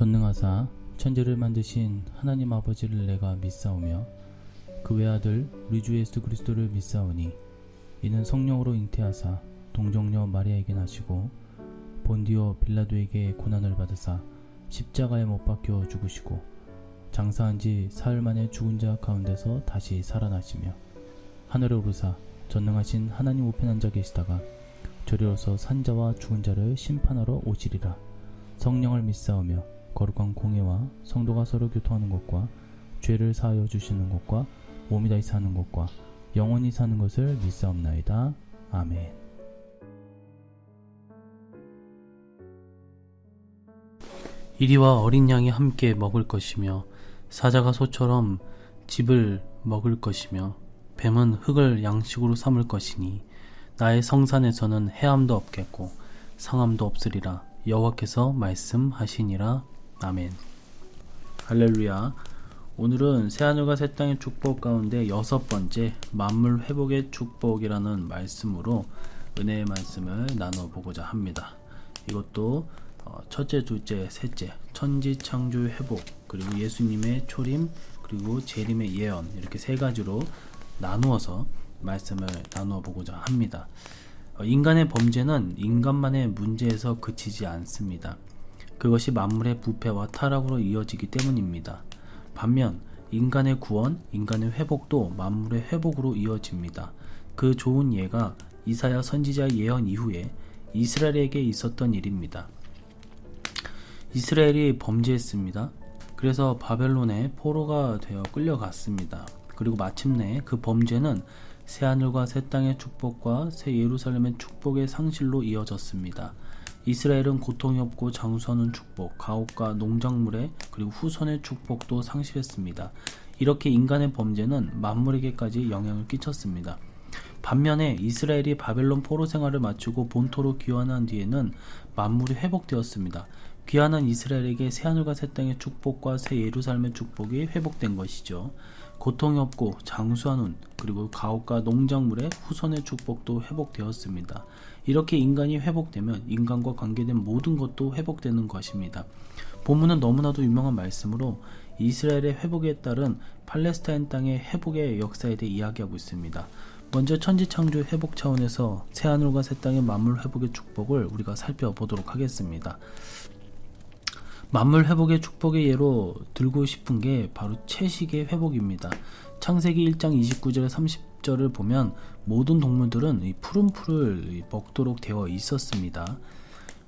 전능하사 천지를 만드신 하나님 아버지를 내가 믿사오며 그 외아들 우리 주 예수 그리스도를 믿사오니 이는 성령으로 잉태하사 동정녀 마리아에게 나시고 본디오 빌라도에게 고난을 받으사 십자가에 못 박혀 죽으시고 장사한 지 사흘 만에 죽은 자 가운데서 다시 살아나시며 하늘에 오르사 전능하신 하나님 우편에 앉아 계시다가 저리로서 산자와 죽은 자를 심판하러 오시리라. 성령을 믿사오며 거룩한 공예와 성도가 서로 교통하는 것과 죄를 사하여 주시는 것과 몸이 다시 사는 것과 영원히 사는 것을 믿사옵나이다. 아멘. 이리와 어린 양이 함께 먹을 것이며 사자가 소처럼 짚을 먹을 것이며 뱀은 흙을 양식으로 삼을 것이니 나의 성산에서는 해함도 없겠고 상함도 없으리라. 여호와께서 말씀하시니라. 아멘. 할렐루야. 오늘은 새하늘과 새 땅의 축복 가운데 6번째 만물 회복의 축복이라는 말씀으로 은혜의 말씀을 나눠보고자 합니다. 이것도 첫째, 둘째, 셋째, 천지 창조 회복, 그리고 예수님의 초림, 그리고 재림의 예언, 이렇게 세 가지로 나누어서 말씀을 나누어 보고자 합니다. 인간의 범죄는 인간만의 문제에서 그치지 않습니다. 그것이 만물의 부패와 타락으로 이어지기 때문입니다. 반면 인간의 구원, 인간의 회복도 만물의 회복으로 이어집니다. 그 좋은 예가 이사야 선지자의 예언 이후에 이스라엘에게 있었던 일입니다. 이스라엘이 범죄했습니다. 그래서 바벨론의 포로가 되어 끌려갔습니다. 그리고 마침내 그 범죄는 새하늘과 새 땅의 축복과 새 예루살렘의 축복의 상실로 이어졌습니다. 이스라엘은 고통이 없고 장수하는 축복, 가옥과 농작물의 그리고 후손의 축복도 상실했습니다. 이렇게 인간의 범죄는 만물에게까지 영향을 끼쳤습니다. 반면에 이스라엘이 바벨론 포로 생활을 마치고 본토로 귀환한 뒤에는 만물이 회복되었습니다. 귀환한 이스라엘에게 새하늘과 새 땅의 축복과 새 예루살렘의 축복이 회복된 것이죠. 고통이 없고 장수하는 그리고 가옥과 농작물의 후손의 축복도 회복되었습니다. 이렇게 인간이 회복되면 인간과 관계된 모든 것도 회복되는 것입니다. 본문은 너무나도 유명한 말씀으로 이스라엘의 회복에 따른 팔레스타인 땅의 회복의 역사에 대해 이야기하고 있습니다. 먼저 천지창조 회복 차원에서 새하늘과 새 땅의 만물 회복의 축복을 우리가 살펴보도록 하겠습니다. 만물 회복의 축복의 예로 들고 싶은 게 바로 채식의 회복입니다. 창세기 1장 29절 30절을 보면 모든 동물들은 이 푸른 풀을 먹도록 되어 있었습니다.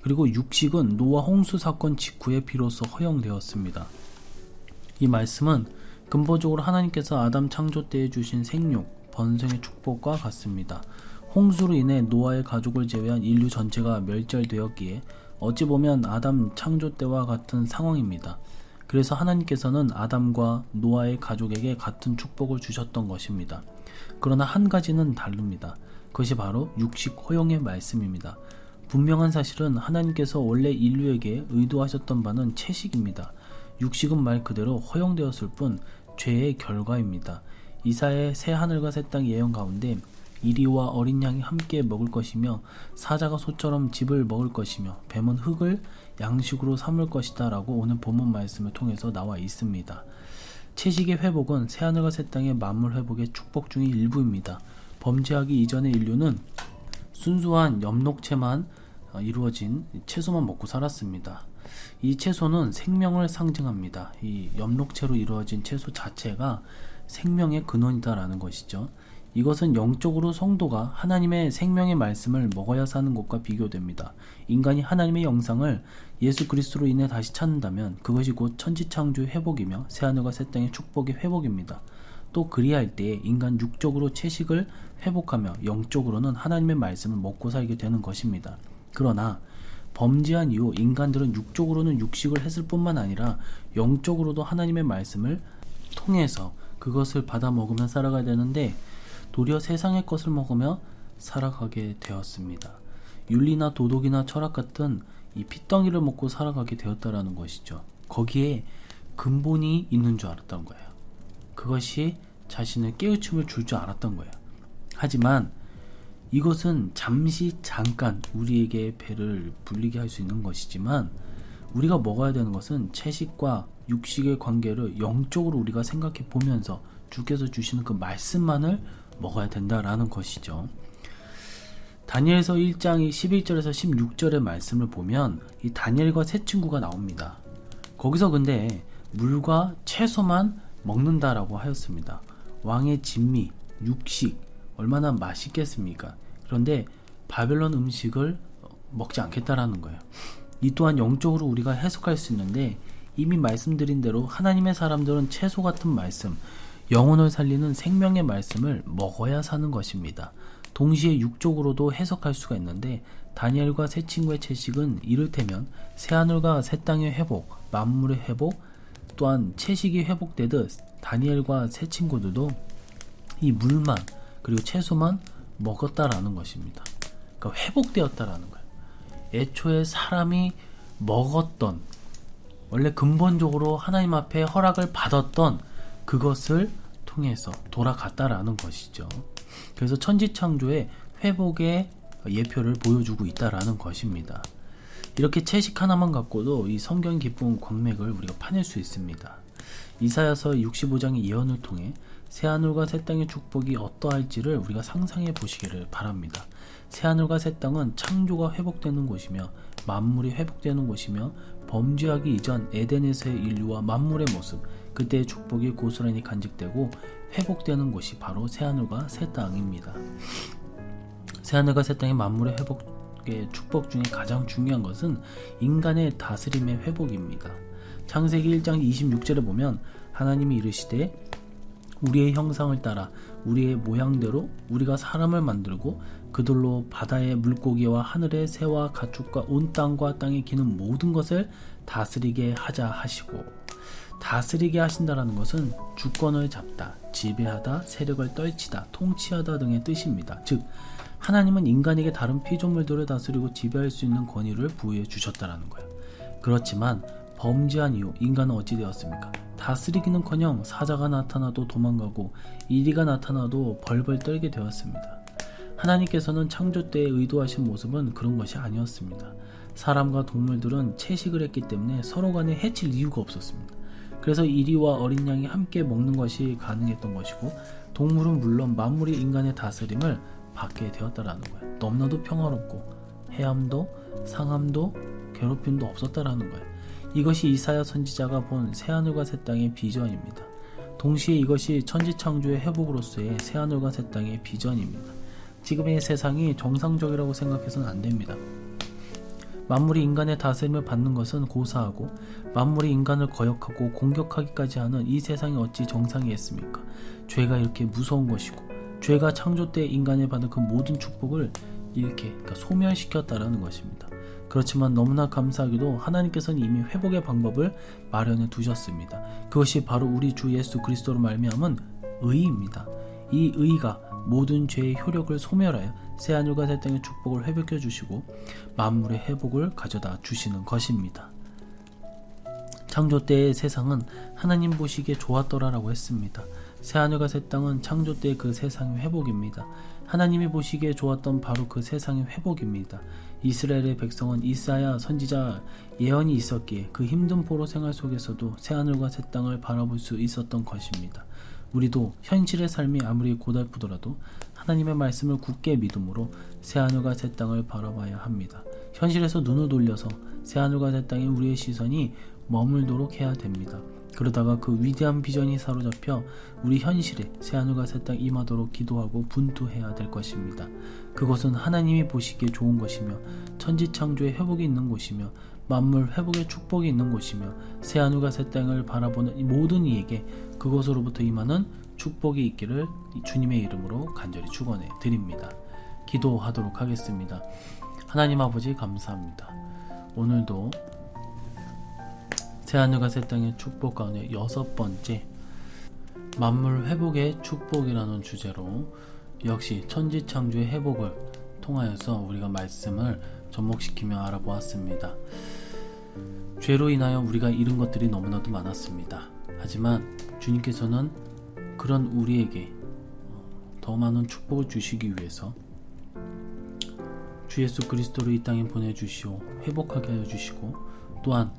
그리고 육식은 노아 홍수 사건 직후에 비로소 허용되었습니다. 이 말씀은 근본적으로 하나님께서 아담 창조 때에 주신 생육, 번성의 축복과 같습니다. 홍수로 인해 노아의 가족을 제외한 인류 전체가 멸절되었기에 어찌 보면 아담 창조 때와 같은 상황입니다. 그래서 하나님께서는 아담과 노아의 가족에게 같은 축복을 주셨던 것입니다. 그러나 한 가지는 다릅니다. 그것이 바로 육식 허용의 말씀입니다. 분명한 사실은 하나님께서 원래 인류에게 의도하셨던 바는 채식입니다. 육식은 말 그대로 허용되었을 뿐 죄의 결과입니다. 이사야의 새 하늘과 새 땅 예언 가운데 이리와 어린 양이 함께 먹을 것이며 사자가 소처럼 짚을 먹을 것이며 뱀은 흙을 양식으로 삼을 것이다 라고 오늘 본문 말씀을 통해서 나와 있습니다. 채식의 회복은 새하늘과 새 땅의 만물 회복의 축복 중의 일부입니다. 범죄하기 이전의 인류는 순수한 엽록채만 이루어진 채소만 먹고 살았습니다. 이 채소는 생명을 상징합니다. 이 엽록채로 이루어진 채소 자체가 생명의 근원이다라는 것이죠. 이것은 영적으로 성도가 하나님의 생명의 말씀을 먹어야 사는 것과 비교됩니다. 인간이 하나님의 영상을 예수 그리스도로 인해 다시 찾는다면 그것이 곧 천지창조의 회복이며 새하늘과 새 땅의 축복의 회복입니다. 또 그리할 때에 인간 육적으로 채식을 회복하며 영적으로는 하나님의 말씀을 먹고 살게 되는 것입니다. 그러나 범죄한 이후 인간들은 육적으로는 육식을 했을 뿐만 아니라 영적으로도 하나님의 말씀을 통해서 그것을 받아 먹으며 살아가야 되는데 도리어 세상의 것을 먹으며 살아가게 되었습니다. 윤리나 도덕이나 철학 같은 이 핏덩이를 먹고 살아가게 되었다라는 것이죠. 거기에 근본이 있는 줄 알았던 거예요. 그것이 자신의 깨우침을 줄 줄 알았던 거예요. 하지만 이것은 잠깐 우리에게 배를 불리게 할 수 있는 것이지만 우리가 먹어야 되는 것은 채식과 육식의 관계를 영적으로 우리가 생각해 보면서 주께서 주시는 그 말씀만을 먹어야 된다라는 것이죠. 다니엘서 1장 11절에서 16절의 말씀을 보면 이 다니엘과 세 친구가 나옵니다. 거기서 근데 물과 채소만 먹는다라고 하였습니다. 왕의 진미, 육식 얼마나 맛있겠습니까? 그런데 바벨론 음식을 먹지 않겠다라는 거예요. 이 또한 영적으로 우리가 해석할 수 있는데, 이미 말씀드린 대로 하나님의 사람들은 채소 같은 말씀, 영혼을 살리는 생명의 말씀을 먹어야 사는 것입니다. 동시에 육적으로도 해석할 수가 있는데, 다니엘과 세 친구의 채식은 이를테면 새하늘과 새 땅의 회복, 만물의 회복, 또한 채식이 회복되듯 다니엘과 세 친구들도 이 물만 그리고 채소만 먹었다라는 것입니다. 그러니까 회복되었다라는 거예요. 애초에 사람이 먹었던, 원래 근본적으로 하나님 앞에 허락을 받았던 그것을 통해서 돌아갔다라는 것이죠. 그래서 천지창조의 회복의 예표를 보여주고 있다라는 것입니다. 이렇게 채식 하나만 갖고도 이 성경 깊은 광맥을 우리가 파낼 수 있습니다. 이사야서 65장의 예언을 통해 새하늘과 새 땅의 축복이 어떠할지를 우리가 상상해 보시기를 바랍니다. 새하늘과 새 땅은 창조가 회복되는 곳이며 만물이 회복되는 곳이며, 범죄하기 이전 에덴에서의 인류와 만물의 모습, 그때의 축복이 고스란히 간직되고 회복되는 곳이 바로 새하늘과 새 땅입니다. 새하늘과 새 땅의 만물의 회복의 축복 중에 가장 중요한 것은 인간의 다스림의 회복입니다. 창세기 1장 26절에 보면 하나님이 이르시되 우리의 형상을 따라 우리의 모양대로 우리가 사람을 만들고 그들로 바다의 물고기와 하늘의 새와 가축과 온 땅과 땅에 기는 모든 것을 다스리게 하자 하시고, 다스리게 하신다라는 것은 주권을 잡다, 지배하다, 세력을 떨치다, 통치하다 등의 뜻입니다. 즉 하나님은 인간에게 다른 피조물들을 다스리고 지배할 수 있는 권위를 부여해 주셨다라는 거예요. 그렇지만 범죄한 이후 인간은 어찌 되었습니까? 다스리기는커녕 사자가 나타나도 도망가고 이리가 나타나도 벌벌 떨게 되었습니다. 하나님께서는 창조 때에 의도하신 모습은 그런 것이 아니었습니다. 사람과 동물들은 채식을 했기 때문에 서로 간에 해칠 이유가 없었습니다. 그래서 이리와 어린 양이 함께 먹는 것이 가능했던 것이고, 동물은 물론 만물이 인간의 다스림을 받게 되었다라는 거예요. 너무나도 평화롭고 해함도 상함도 괴롭힘도 없었다라는 거예요. 이것이 이사야 선지자가 본 새하늘과 새 땅의 비전입니다. 동시에 이것이 천지창조의 회복으로서의 새하늘과 새 땅의 비전입니다. 지금의 세상이 정상적이라고 생각해서는 안 됩니다. 만물이 인간의 다스림을 받는 것은 고사하고, 만물이 인간을 거역하고 공격하기까지 하는 이 세상이 어찌 정상이겠습니까? 죄가 이렇게 무서운 것이고, 죄가 창조 때 인간이 받은 그 모든 축복을 이렇게 소멸시켰다라는 것입니다. 그렇지만 너무나 감사하게도 하나님께서는 이미 회복의 방법을 마련해 두셨습니다. 그것이 바로 우리 주 예수 그리스도로 말미암은 의입니다. 이 의가 모든 죄의 효력을 소멸하여 새하늘과 새 땅의 축복을 회복해 주시고 만물의 회복을 가져다 주시는 것입니다. 창조 때의 세상은 하나님 보시기에 좋았더라라고 했습니다. 새하늘과 새 땅은 창조 때의 그 세상의 회복입니다. 하나님이 보시기에 좋았던 바로 그 세상의 회복입니다. 이스라엘의 백성은 이사야 선지자 예언이 있었기에 그 힘든 포로 생활 속에서도 새하늘과 새 땅을 바라볼 수 있었던 것입니다. 우리도 현실의 삶이 아무리 고달프더라도 하나님의 말씀을 굳게 믿음으로 새하늘과 새 땅을 바라봐야 합니다. 현실에서 눈을 돌려서 새하늘과 새 땅에 우리의 시선이 머물도록 해야 됩니다. 그러다가 그 위대한 비전이 사로잡혀 우리 현실에 새하늘과 새 땅 임하도록 기도하고 분투해야 될 것입니다. 그것은 하나님이 보시기에 좋은 것이며 천지창조의 회복이 있는 곳이며 만물 회복의 축복이 있는 곳이며 새하늘과 새 땅을 바라보는 모든 이에게 그것으로부터 임하는 축복이 있기를 주님의 이름으로 간절히 축원해 드립니다. 기도하도록 하겠습니다. 하나님 아버지 감사합니다. 오늘도 새하늘과 새 땅의 축복 가운데 6번째 만물 회복의 축복이라는 주제로 역시 천지창조의 회복을 통하여서 우리가 말씀을 접목시키며 알아보았습니다. 죄로 인하여 우리가 잃은 것들이 너무나도 많았습니다. 하지만 주님께서는 그런 우리에게 더 많은 축복을 주시기 위해서 주 예수 그리스도를 이 땅에 보내주시오 회복하게 하여 주시고 또한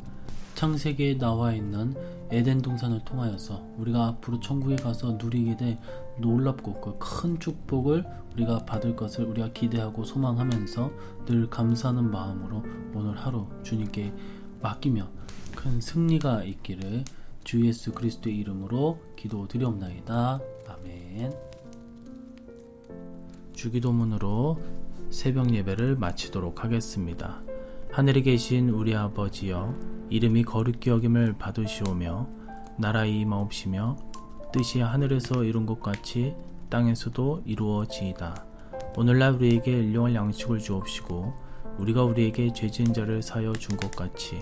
창세기에 나와 있는 에덴 동산을 통하여서 우리가 앞으로 천국에 가서 누리게 될 놀랍고 그 큰 축복을 우리가 받을 것을 우리가 기대하고 소망하면서 늘 감사하는 마음으로 오늘 하루 주님께 맡기며 큰 승리가 있기를 주 예수 그리스도의 이름으로 기도드리옵나이다. 아멘. 주기도문으로 새벽 예배를 마치도록 하겠습니다. 하늘에 계신 우리 아버지여, 이름이 거룩히 여김을 받으시오며 나라의 임하옵시며 뜻이 하늘에서 이룬 것 같이 땅에서도 이루어지이다. 오늘날 우리에게 일용할 양식을 주옵시고 우리가 우리에게 죄 지은 자를 사하여 준 것 같이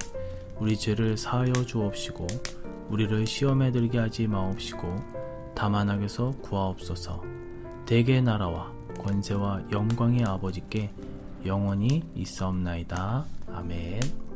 우리 죄를 사하여 주옵시고 우리를 시험에 들게 하지 마옵시고 다만 악에서 구하옵소서. 대개의 나라와 권세와 영광의 아버지께 영원히 있사옵나이다. 아멘.